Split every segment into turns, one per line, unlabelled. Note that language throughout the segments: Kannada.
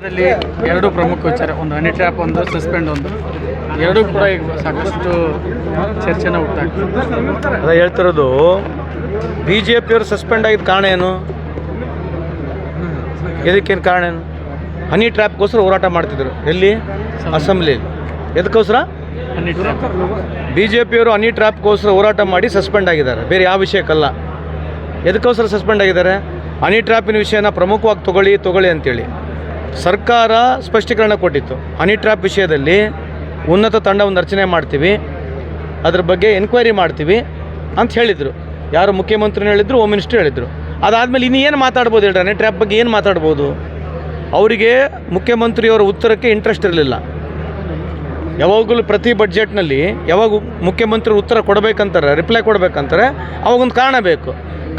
ಇದರಲ್ಲಿ ಎರಡು ಪ್ರಮುಖ ವಿಚಾರ, ಒಂದು ಹನಿ ಟ್ರ್ಯಾಪ್, ಒಂದು ಸಸ್ಪೆಂಡ್, ಒಂದು ಎರಡೂ ಕೂಡ ಈಗ ಸಾಕಷ್ಟು ಚರ್ಚೆನ ಹುಟ್ಟಾಗ್ತದೆ.
ಅದ ಹೇಳ್ತಿರೋದು, ಬಿ ಜೆ ಪಿಯವರು ಸಸ್ಪೆಂಡ್ ಆಗಿದ್ದ ಕಾರಣ ಏನು? ಇದಕ್ಕೇನು ಕಾರಣ ಏನು? ಹನಿ ಟ್ರ್ಯಾಪ್ಗೋಸ್ಕರ ಹೋರಾಟ ಮಾಡ್ತಿದ್ರು. ಎಲ್ಲಿ? ಅಸೆಂಬ್ಲಿಯಲ್ಲಿ. ಎದಕ್ಕೋಸ್ಕರ?
Honey trap.
ಬಿ ಜೆ ಪಿಯವರು ಹನಿ ಟ್ರ್ಯಾಪ್ಗೋಸ್ಕರ ಹೋರಾಟ ಮಾಡಿ ಸಸ್ಪೆಂಡ್ ಆಗಿದ್ದಾರೆ, ಬೇರೆ ಯಾವ ವಿಷಯಕ್ಕಲ್ಲ. ಎದಕ್ಕೋಸ್ಕರ ಸಸ್ಪೆಂಡ್ ಆಗಿದ್ದಾರೆ? ಹನಿ ಟ್ರ್ಯಾಪಿನ ವಿಷಯನ ಪ್ರಮುಖವಾಗಿ ತಗೊಳ್ಳಿ ಅಂತೇಳಿ ಸರ್ಕಾರ ಸ್ಪಷ್ಟೀಕರಣ ಕೊಟ್ಟಿತ್ತು. ಹನಿ ಟ್ರ್ಯಾಪ್ ವಿಷಯದಲ್ಲಿ ಉನ್ನತ ತಂಡವನ್ನು ರಚನೆ ಮಾಡ್ತೀವಿ, ಅದ್ರ ಬಗ್ಗೆ ಎನ್ಕ್ವೈರಿ ಮಾಡ್ತೀವಿ ಅಂತ ಹೇಳಿದರು. ಯಾರು? ಮುಖ್ಯಮಂತ್ರಿನೂ ಹೇಳಿದರು, ಹೋಮ್ ಮಿನಿಸ್ಟ್ರು ಹೇಳಿದರು. ಅದಾದಮೇಲೆ ಇನ್ನು ಏನು ಮಾತಾಡ್ಬೋದು ಹೇಳ್ರಿ? ಹನಿ ಟ್ರ್ಯಾಪ್ ಬಗ್ಗೆ ಏನು ಮಾತಾಡ್ಬೋದು? ಅವರಿಗೆ ಮುಖ್ಯಮಂತ್ರಿಯವರ ಉತ್ತರಕ್ಕೆ ಇಂಟ್ರೆಸ್ಟ್ ಇರಲಿಲ್ಲ. ಯಾವಾಗಲೂ ಪ್ರತಿ ಬಡ್ಜೆಟ್ನಲ್ಲಿ ಯಾವಾಗ ಮುಖ್ಯಮಂತ್ರಿ ಉತ್ತರ ಕೊಡಬೇಕಂತಾರೆ, ರಿಪ್ಲೈ ಕೊಡಬೇಕಂತಾರೆ, ಅವಾಗೊಂದು ಕಾರಣ ಬೇಕು.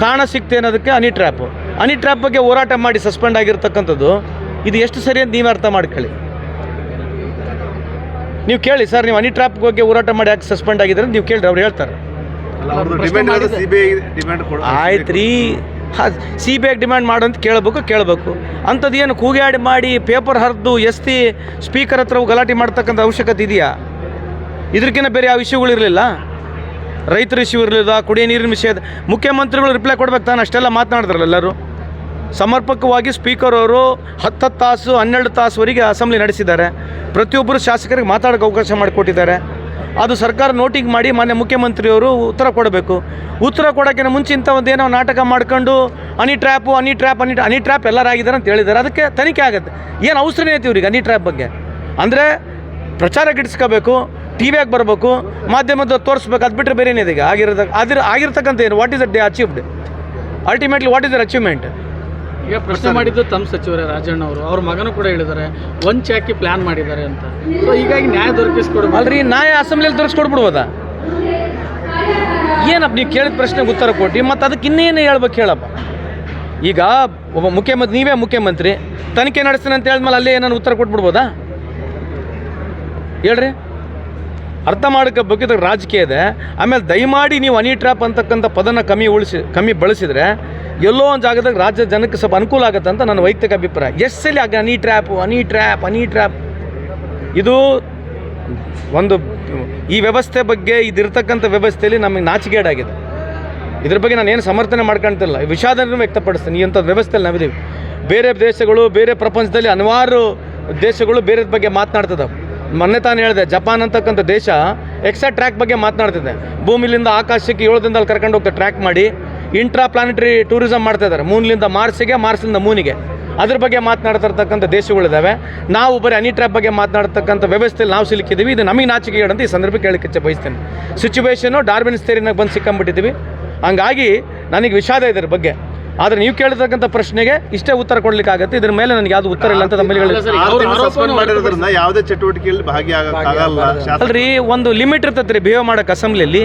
ಕಾರಣ ಸಿಗ್ತೇನೋದಕ್ಕೆ ಹನಿ ಟ್ರ್ಯಾಪು. ಹನಿ ಟ್ರ್ಯಾಪ್ ಬಗ್ಗೆ ಹೋರಾಟ ಮಾಡಿ ಸಸ್ಪೆಂಡ್ ಆಗಿರ್ತಕ್ಕಂಥದ್ದು ಇದು ಎಷ್ಟು ಸರಿ ಅಂತ ನೀವು ಅರ್ಥ ಮಾಡ್ಕೊಳ್ಳಿ. ನೀವು ಕೇಳಿ, ಸರ್ ನೀವು ಹನಿ ಟ್ರ್ಯಾಪ್ ಬಗ್ಗೆ ಹೋರಾಟ ಮಾಡಿ ಯಾಕೆ ಸಸ್ಪೆಂಡ್ ಆಗಿದ್ದಾರೆ ನೀವು ಕೇಳಿರಿ, ಅವ್ರು ಹೇಳ್ತಾರೆ. ಆಯ್ತು ರೀ, ಸಿ ಬಿ ಐ ಡಿಮ್ಯಾಂಡ್ ಮಾಡು ಅಂತ ಕೇಳಬೇಕು. ಅಂಥದ್ದು ಏನು ಕೂಗಾಡಿ ಮಾಡಿ ಪೇಪರ್ ಹರಿದು ಎಸ್ತಿ ಸ್ಪೀಕರ್ ಹತ್ರ ಗಲಾಟೆ ಮಾಡ್ತಕ್ಕಂಥ ಅವಶ್ಯಕತೆ ಇದೆಯಾ? ಇದಕ್ಕಿಂತ ಬೇರೆ ಯಾವ ಇಶ್ಯೂಗಳಿರಲಿಲ್ಲ. ರೈತರ ಇಶ್ಯೂ ಇರಲಿಲ್ಲ, ಕುಡಿಯೋ ನೀರಿನ ವಿಷಯದ ಮುಖ್ಯಮಂತ್ರಿಗಳು ರಿಪ್ಲೈ ಕೊಡ್ಬೇಕು ತಾನು. ಅಷ್ಟೆಲ್ಲ ಮಾತನಾಡಿದ್ರಲ್ಲ ಎಲ್ಲರೂ. ಸಮರ್ಪಕವಾಗಿ ಸ್ಪೀಕರ್ ಅವರು 10 ತಾಸು 12 ತಾಸುವರೆಗೆ ಅಸೆಂಬ್ಲಿ ನಡೆಸಿದ್ದಾರೆ. ಪ್ರತಿಯೊಬ್ಬರು ಶಾಸಕರಿಗೆ ಮಾತಾಡೋಕ್ಕೆ ಅವಕಾಶ ಮಾಡಿಕೊಟ್ಟಿದ್ದಾರೆ. ಅದು ಸರ್ಕಾರ ನೋಟಿಂಗ್ ಮಾಡಿ ಮಾನ್ಯ ಮುಖ್ಯಮಂತ್ರಿಯವರು ಉತ್ತರ ಕೊಡಬೇಕು. ಉತ್ತರ ಕೊಡೋಕ್ಕಿಂತ ಮುಂಚೆ ಇಂಥ ಒಂದೇನೋ ನಾಟಕ ಮಾಡ್ಕೊಂಡು ಹನಿ ಟ್ರ್ಯಾಪ್ ಎಲ್ಲರಾಗಿದ್ದಾರೆ ಅಂತ ಹೇಳಿದ್ದಾರೆ. ಅದಕ್ಕೆ ತನಿಖೆ ಆಗುತ್ತೆ. ಏನು ಅವಸರನೇ ಐತಿ ಇವ್ರಿಗೆ ಹನಿ ಟ್ರ್ಯಾಪ್ ಬಗ್ಗೆ? ಅಂದರೆ ಪ್ರಚಾರ ಗಿಡಿಸ್ಕೋಬೇಕು, ಟಿ ವಿಯಾಗಿ ಬರಬೇಕು, ಮಾಧ್ಯಮದ ತೋರಿಸ್ಬೇಕು, ಅದು ಬಿಟ್ಟರೆ ಬೇರೆ ಏನಿದೆ ಈಗ ಆಗಿರ್ತಕ್ಕಂಥ ಏನು? What is the achieved? Ultimately what is their achievement?
ಈಗ ಪ್ರಶ್ನೆ ಮಾಡಿದ್ದು ತಮ್ಮ ಸಚಿವರೇ ರಾಜಣ್ಣ ಅವರು, ಅವ್ರ ಮಗನೂ ಕೂಡ ಹೇಳಿದ್ದಾರೆ ವಂಚೆ ಹಾಕಿ ಪ್ಲ್ಯಾನ್ ಮಾಡಿದ್ದಾರೆ ಅಂತ. ಸೊ ಹೀಗಾಗಿ ನ್ಯಾಯ ದೊರಕಿಸ್ಕೊಡ್ಬೋದು
ಅಲ್ರಿ. ನ್ಯಾಯ ಅಸೆಂಬ್ಲಿಯಲ್ಲಿ ದೊರಕಿಸ್ಕೊಡ್ಬಿಡ್ಬೋದಾ? ಏನಪ್ಪ ನೀವು ಕೇಳಿದ ಪ್ರಶ್ನೆಗೆ ಉತ್ತರ ಕೊಟ್ಟು ಮತ್ತು ಅದಕ್ಕೆ ಇನ್ನೇನು ಹೇಳ್ಬೇಕು ಹೇಳಪ್ಪ. ಈಗ ಒಬ್ಬ ನೀವೇ ಮುಖ್ಯಮಂತ್ರಿ ತನಿಖೆ ನಡೆಸ್ತೀನಿ ಅಂತ ಹೇಳಿದ್ಮೇಲೆ ಅಲ್ಲೇ ಏನಾರು ಉತ್ತರ ಕೊಟ್ಬಿಡ್ಬೋದಾ? ಹೇಳ್ರಿ, ಅರ್ಥ ಮಾಡ್ಕೋಬೇಕಿದ್ರೆ ರಾಜಕೀಯ ಇದೆ. ಆಮೇಲೆ ದಯಮಾಡಿ ನೀವು ಹನಿ ಟ್ರ್ಯಾಪ್ ಅಂತಕ್ಕಂಥ ಪದನ ಕಮ್ಮಿ ಬಳಸಿದರೆ ಎಲ್ಲೋ ಒಂದು ಜಾಗದಾಗ ರಾಜ್ಯ ಜನಕ್ಕೆ ಸ್ವಲ್ಪ ಅನುಕೂಲ ಆಗುತ್ತೆ ಅಂತ ನನ್ನ ವೈಯಕ್ತಿಕ ಅಭಿಪ್ರಾಯ. ಎಷ್ಟಲ್ಲಿ ಆಗ ಹನಿ ಟ್ರ್ಯಾಪ್ ಇದು ಒಂದು ಈ ವ್ಯವಸ್ಥೆ ಬಗ್ಗೆ, ಇದಿರ್ತಕ್ಕಂಥ ವ್ಯವಸ್ಥೆಯಲ್ಲಿ ನಮಗೆ ನಾಚಿಕೆಗೇಡಾಗಿದೆ. ಇದ್ರ ಬಗ್ಗೆ ನಾನು ಏನು ಸಮರ್ಥನೆ ಮಾಡ್ಕೊಳ್ತಿಲ್ಲ, ವಿಷಾದನೂ ವ್ಯಕ್ತಪಡಿಸ್ತೀನಿ. ಈ ಅಂಥದ್ದು ವ್ಯವಸ್ಥೆಯಲ್ಲಿ ನಾವಿದ್ದೀವಿ. ಬೇರೆ ದೇಶಗಳು, ಬೇರೆ ಪ್ರಪಂಚದಲ್ಲಿ ಹಲವಾರು ದೇಶಗಳು ಬೇರೆ ಬಗ್ಗೆ ಮಾತನಾಡ್ತದೆ. ಮೊನ್ನೆ ತಾನು ಹೇಳಿದೆ, ಜಪಾನ್ ಅಂತಕ್ಕಂಥ ದೇಶ ಎಕ್ಸ್ಟ್ರಾ ಟ್ರ್ಯಾಕ್ ಬಗ್ಗೆ ಮಾತನಾಡ್ತಿದೆ. ಭೂಮಿಲಿಂದ ಆಕಾಶಕ್ಕೆ 7 ದಿನದಲ್ಲಿ ಕರ್ಕೊಂಡು ಹೋಗ್ತಾ ಟ್ರ್ಯಾಕ್ ಮಾಡಿ ಇಂಟ್ರಾ ಪ್ಲಾನೆಟರಿ ಟೂರಿಸಮ್ ಮಾಡ್ತಾಯಿದ್ದಾರೆ. ಮೂನ್ಲಿಂದ ಮಾರ್ಸಿಗೆ, ಮಾರ್ಸಿಂದ ಮೂನಿಗೆ. ಅದ್ರ ಬಗ್ಗೆ ಮಾತನಾಡ್ತಿರ್ತಕ್ಕಂಥ ದೇಶಗಳಿದ್ದಾವೆ. ನಾವು ಬರೀ ಹನಿ ಟ್ರ್ಯಾಪ್ ಬಗ್ಗೆ ಮಾತನಾಡ್ತಕ್ಕಂಥ ವ್ಯವಸ್ಥೆಯಲ್ಲಿ ನಾವು ಸಿಲುಕಿದ್ದೀವಿ. ಇದು ನಮಗೆ ನಾಚಿಕೆ ಅಂತ ಈ ಸಂದರ್ಭಕ್ಕೆ ಹೇಳಕ್ಕೆ ಬಯಸ್ತೇನೆ. ಸಿಚುವೇಶನು ಡಾರ್ವಿನ್ಸ್ ಥಿಯರಿನಾಗ ಬಂದು ಸಿಕ್ಕೊಂಬಿಟ್ಟಿದ್ದೀವಿ. ಹಂಗಾಗಿ ನನಗೆ ವಿಷಾದ ಇದ್ರ ಬಗ್ಗೆ. ಆದರೆ ನೀವು ಕೇಳಿರ್ತಕ್ಕಂಥ ಪ್ರಶ್ನೆಗೆ ಇಷ್ಟೇ ಉತ್ತರ ಕೊಡ್ಲಿಕ್ಕಾಗತ್ತೆ. ಇದ್ರ ಮೇಲೆ ನನಗೆ ಯಾವುದು ಉತ್ತರ ಇಲ್ಲ ಅಂತ ತಮ್ಮಲ್ಲಿ
ಯಾವುದೇ ಚಟುವಟಿಕೆಯಲ್ಲಿ ಭಾಗಿಯಾಗಲ್ಲ.
ಅಲ್ರಿ, ಒಂದು ಲಿಮಿಟ್ ಇರ್ತೈತೆ ರೀ ಬಿಹೇವ್ ಮಾಡೋಕೆ ಅಸೆಂಬ್ಲಿಯಲ್ಲಿ.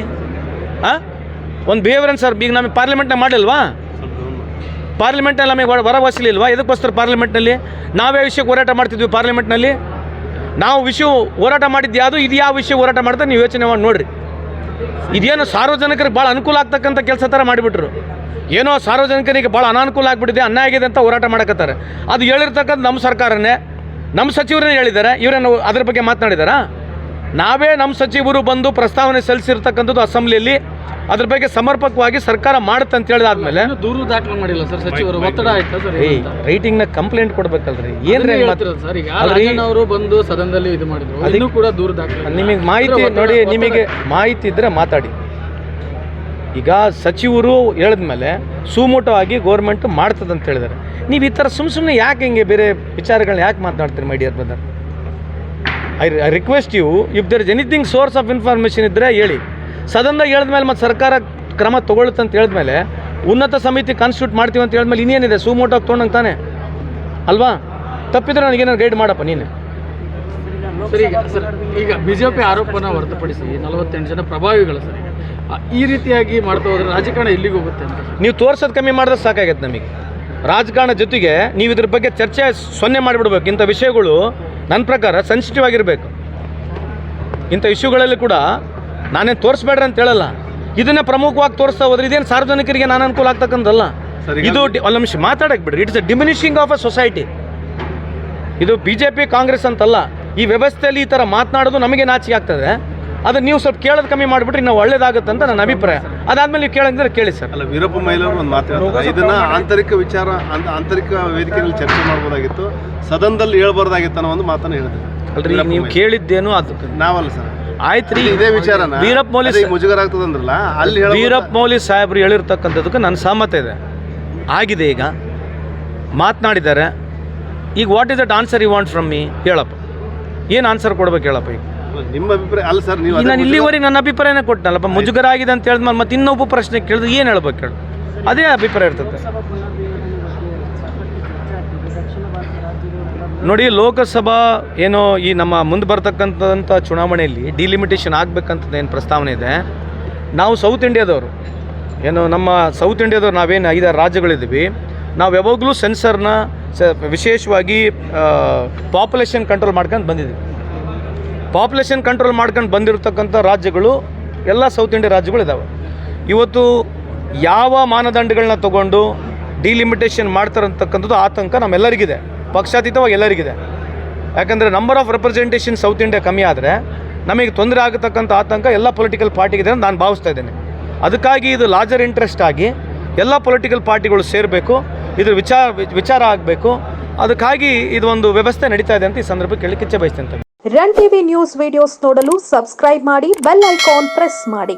ಒಂದು ಬಿಹೇವಿಯರ್ ಸರ್. ಈಗ ನಮಗೆ ಪಾರ್ಲಿಮೆಂಟ್ನಾಗ ಮಾಡಿಲ್ವಾ? ಪಾರ್ಲಿಮೆಂಟ್ನಲ್ಲಿ ನಮಗೆ ಹೊರವಸಲಿಲ್ವಾ? ಇದಕ್ಕೋಸ್ಕರ ಪಾರ್ಲಿಮೆಂಟ್ನಲ್ಲಿ ನಾವೇ ವಿಷಯಕ್ಕೆ ಹೋರಾಟ ಮಾಡ್ತಿದ್ವಿ. ಪಾರ್ಲಿಮೆಂಟ್ನಲ್ಲಿ ನಾವು ವಿಷಯ ಹೋರಾಟ ಮಾಡಿದ್ದು ಯಾವುದು, ಇದು ಯಾವ ವಿಷಯ ಹೋರಾಟ ಮಾಡ್ತಾರೆ ನೀವು ಯೋಚನೆ ಮಾಡಿ ನೋಡಿರಿ. ಇದೇನು ಸಾರ್ವಜನಿಕರಿಗೆ ಭಾಳ ಅನುಕೂಲ ಆಗ್ತಕ್ಕಂಥ ಕೆಲಸ ಥರ ಮಾಡಿಬಿಟ್ರು. ಏನೋ ಸಾರ್ವಜನಿಕರಿಗೆ ಭಾಳ ಅನಾನುಕೂಲ ಆಗಿಬಿಟ್ಟಿದೆ, ಅನ್ಯಾಯ ಆಗಿದೆ ಅಂತ ಹೋರಾಟ ಮಾಡಕತ್ತಾರೆ. ಅದು ಹೇಳಿರ್ತಕ್ಕಂಥ ನಮ್ಮ ಸರ್ಕಾರನೇ, ನಮ್ಮ ಸಚಿವರನ್ನೇ ಹೇಳಿದ್ದಾರೆ. ಇವರೇನು ಅದ್ರ ಬಗ್ಗೆ ಮಾತನಾಡಿದಾರಾ? ನಾವೇ ನಮ್ಮ ಸಚಿವರು ಬಂದು ಪ್ರಸ್ತಾವನೆ ಸಲ್ಲಿಸಿರ್ತಕ್ಕಂಥದ್ದು ಅಸೆಂಬ್ಲಿಯಲ್ಲಿ. ಅದ್ರ ಬಗ್ಗೆ ಸಮರ್ಪಕವಾಗಿ ಸರ್ಕಾರ ಮಾಡುತ್ತೆ ಅಂತ ಹೇಳಿದಾದ್ಮೇಲೆ
ದೂರು ದಾಖಲೆ ಮಾಡಿಲ್ಲ ಸರ್ ಸಚಿವರು. ಒತ್ತಡ ಆಯ್ತಾ ಸರ್?
ರೈಟಿಂಗ್ನ ಕಂಪ್ಲೇಂಟ್ ಕೊಡ್ಬೇಕಲ್ರಿ. ಏನ್ರಿ
ಸರ್? ಈಗ ಅವರು ಬಂದು ಸದನದಲ್ಲಿ ಇದು ಮಾಡಿದ್ರು, ಅದನ್ನು ಕೂಡ ದೂರು ದಾಖಲೆ.
ನಿಮಗೆ ಮಾಹಿತಿ ನೋಡಿ, ನಿಮಗೆ ಮಾಹಿತಿ ಇದ್ದರೆ ಮಾತಾಡಿ. ಈಗ ಸಚಿವರು ಹೇಳಿದ್ಮೇಲೆ ಸುಮೋಟವಾಗಿ ಗೌರ್ಮೆಂಟ್ ಮಾಡ್ತದೆ ಅಂತ ಹೇಳಿದ್ದಾರೆ. ನೀವು ಈ ಥರ ಸುಮ್ಮನೆ ಯಾಕೆ ಹಿಂಗೆ ಬೇರೆ ವಿಚಾರಗಳನ್ನ ಯಾಕೆ ಮಾತನಾಡ್ತೀರಿ my dear brother? I request you, if there is anything source of information ಇದ್ದರೆ ಹೇಳಿ. ಸದನದಾಗ ಹೇಳಿದ್ಮೇಲೆ ಮತ್ತು ಸರ್ಕಾರ ಕ್ರಮ ತೊಗೊಳುತ್ತೆ ಅಂತ ಹೇಳಿದ್ಮೇಲೆ, ಉನ್ನತ ಸಮಿತಿ ಕಾನ್ಸ್ಟಿಟ್ಯೂಟ್ ಮಾಡ್ತೀವಿ ಅಂತ ಹೇಳಿದ್ಮೇಲೆ ಇನ್ನೇನಿದೆ? ಸುಮೋಟೋಗಿ ತೊಗೊಂಡಂಗೆ ತಾನೆ ಅಲ್ವಾ? ತಪ್ಪಿದ್ರೆ ನನಗೇನಾದ್ರು ಗೈಡ್ ಮಾಡಪ್ಪ ನೀನು.
ಸರಿ, ಈಗ ಬಿಜೆಪಿ ಆರೋಪನ ಹೊರತುಪಡಿಸಿ 48 ಜನ ಪ್ರಭಾವಿಗಳು ಸರ್ ಈ ರೀತಿಯಾಗಿ ಮಾಡ್ತಾ ಹೋದ್ರೆ ರಾಜಕಾರಣ ಎಲ್ಲಿಗೆ ಹೋಗುತ್ತೆ ಅಂತ
ನೀವು ತೋರ್ಸೋದು ಕಮ್ಮಿ ಮಾಡಿದ್ರೆ ಸಾಕಾಗತ್ತೆ ನಮಗೆ. ರಾಜಕಾರಣ ಜೊತೆಗೆ ನೀವು ಇದ್ರ ಬಗ್ಗೆ ಚರ್ಚೆ ಸೊನ್ನೆ ಮಾಡಿಬಿಡ್ಬೇಕು. ಇಂಥ ವಿಷಯಗಳು ನನ್ನ ಪ್ರಕಾರ ಸೆನ್ಸಿಟಿವ್ ಆಗಿರಬೇಕು. ಇಂಥ ಇಶ್ಯೂಗಳಲ್ಲಿ ಕೂಡ ನಾನೇನು ತೋರಿಸ್ಬೇಡ್ರಿ ಅಂತ ಹೇಳಲ್ಲ, ಇದನ್ನೇ ಪ್ರಮುಖವಾಗಿ ತೋರಿಸ್ತಾ ಹೋದ್ರೆ ಇದೇನು ಸಾರ್ವಜನಿಕರಿಗೆ ನಾನು ಅನುಕೂಲ ಆಗ್ತಕ್ಕಂಥದ್ದಲ್ಲ. ಇದು ಒಂದು ನಿಮಿಷ ಮಾತಾಡಕ್ಕೆ ಬಿಡ್ರಿ. It's a diminishing of a society. ಇದು BJP ಕಾಂಗ್ರೆಸ್ ಅಂತಲ್ಲ, ಈ ವ್ಯವಸ್ಥೆಯಲ್ಲಿ ಈ ಥರ ಮಾತನಾಡೋದು ನಮಗೆ ನಾಚಿಕೆ ಆಗ್ತದೆ. ಅದನ್ನು ನೀವು ಸ್ವಲ್ಪ ಕೇಳೋದು ಕಮ್ಮಿ ಮಾಡಿಬಿಟ್ರೆ ನಾವು ಒಳ್ಳೇದಾಗುತ್ತೆ ಅಂತ ನನ್ನ ಅಭಿಪ್ರಾಯ. ಅದಾದ್ಮೇಲೆ ನೀವು ಕೇಳಂದ್ರೆ ಕೇಳಿ ಸರ್.
ಅಲ್ಲ, ವೀರಪ್ಪ ಮೊಯ್ಲಿಯವರು ಒಂದು ಮಾತಾಡ್ತಾರೆ, ಇದನ್ನ ಆಂತರಿಕ ವಿಚಾರ ಆಂತರಿಕ ವೇದಿಕೆಯಲ್ಲಿ ಚರ್ಚೆ ಮಾಡ್ಬೋದಾಗಿತ್ತು, ಸದನದಲ್ಲಿ ಹೇಳ್ಬಾರ್ದಾಗಿತ್ತು ಅನ್ನೋ ಒಂದು ಮಾತನ್ನು ಹೇಳಿದ್ರು.
ಅಲ್ರಿ, ನೀವು ಕೇಳಿದ್ದೇನು ಅದು
ನಾವಲ್ಲ ಸರ್,
ಆಯ್ತು ರೀ.
ಇದೇ ವಿಚಾರನ
ವೀರಪ್ಪ ಮೊಯ್ಲಿ
ಮುಜುಗರ ಆಗ್ತದಂದ್ರಲ್ಲ, ಅಲ್ಲಿ
ವೀರಪ್ಪ ಮೊಯ್ಲಿ ಸಾಹೇಬ್ರು ಹೇಳಿರ್ತಕ್ಕಂಥದಕ್ಕೆ ನನ್ನ ಸಹಮತ ಇದೆ. ಆಗಿದೆ, ಈಗ ಮಾತನಾಡಿದ್ದಾರೆ. ಈಗ what is that answer you want from me? ಹೇಳಪ್ಪ, ಏನು ಆನ್ಸರ್ ಕೊಡ್ಬೇಕು ಹೇಳಪ್ಪ. ಈಗ
ನಿಮ್ಮ ಅಭಿಪ್ರಾಯ ಅಲ್ಲ ಸರ್, ನೀವು
ನಾನು ಇಲ್ಲಿವರೆಗೆ ನನ್ನ ಅಭಿಪ್ರಾಯನೇ ಕೊಟ್ಟನಲ್ಲಪ್ಪ. ಮುಜುಗರ ಆಗಿದೆ ಅಂತ ಹೇಳಿದ್ಮೇಲೆ ಮತ್ತೆ ಇನ್ನೊಬ್ಬ ಪ್ರಶ್ನೆ ಕೇಳಿದ್ರೆ ಏನು ಹೇಳ್ಬೇಕು ಹೇಳಿ? ಅದೇ ಅಭಿಪ್ರಾಯ ಇರ್ತದೆ ನೋಡಿ. ಲೋಕಸಭಾ ಏನೋ ಈ ನಮ್ಮ ಮುಂದೆ ಬರ್ತಕ್ಕಂಥ ಚುನಾವಣೆಯಲ್ಲಿ ಡಿಲಿಮಿಟೇಷನ್ ಆಗಬೇಕಂತದ್ದು ಏನು ಪ್ರಸ್ತಾವನೆ ಇದೆ. ನಾವು ಸೌತ್ ಇಂಡಿಯಾದವರು, ಏನು ನಮ್ಮ ಸೌತ್ ಇಂಡಿಯಾದವ್ರು ನಾವೇನು 5 ರಾಜ್ಯಗಳಿದ್ದೀವಿ, ನಾವು ಯಾವಾಗಲೂ ಸೆನ್ಸರ್ನ ವಿಶೇಷವಾಗಿ ಪಾಪ್ಯುಲೇಷನ್ ಕಂಟ್ರೋಲ್ ಮಾಡ್ಕೊಂಡು ಬಂದಿದ್ದೀವಿ. ಪಾಪ್ಯುಲೇಷನ್ ಕಂಟ್ರೋಲ್ ಮಾಡ್ಕೊಂಡು ಬಂದಿರತಕ್ಕಂಥ ರಾಜ್ಯಗಳು ಎಲ್ಲ ಸೌತ್ ಇಂಡಿಯಾ ರಾಜ್ಯಗಳಿದ್ದಾವೆ. ಇವತ್ತು ಯಾವ ಮಾನದಂಡಗಳನ್ನ ತಗೊಂಡು ಡಿಲಿಮಿಟೇಷನ್ ಮಾಡ್ತಾರಂತಕ್ಕಂಥದ್ದು ಆತಂಕ ನಮ್ಮೆಲ್ಲರಿಗಿದೆ, ಪಕ್ಷಾತೀತವಾಗಿ ಎಲ್ಲರಿಗಿದೆ. ಯಾಕಂದರೆ number of representation south India ಕಮ್ಮಿ ಆದರೆ ನಮಗೆ ತೊಂದರೆ ಆಗತಕ್ಕಂಥ ಆತಂಕ ಎಲ್ಲ ಪೊಲಿಟಿಕಲ್ ಪಾರ್ಟಿಗಿದೆ ಅಂತ ನಾನು ಭಾವಿಸ್ತಾ ಇದ್ದೇನೆ. ಅದಕ್ಕಾಗಿ ಇದು ಲಾರ್ಜರ್ ಇಂಟ್ರೆಸ್ಟ್ ಆಗಿ ಎಲ್ಲ ಪೊಲಿಟಿಕಲ್ ಪಾರ್ಟಿಗಳು ಸೇರಬೇಕು, ಇದ್ರ ವಿಚಾರ ಆಗಬೇಕು. ಅದಕ್ಕಾಗಿ ಇದು ಒಂದು ವ್ಯವಸ್ಥೆ ನಡೀತಾ ಇದೆ ಅಂತ ಈ ಸಂದರ್ಭಕ್ಕೆ ಹೇಳಲಿಕ್ಕೆ ಇಚ್ಛೆ ಬಯಸ್ತೇನೆ.
ರನ್ ಟಿವಿ ನ್ಯೂಸ್ ವಿಡಿಯೋಸ್ ನೋಡಲು ಸಬ್ಸ್ಕ್ರೈಬ್ ಮಾಡಿ, ಬೆಲ್ ಐಕಾನ್ ಪ್ರೆಸ್ ಮಾಡಿ.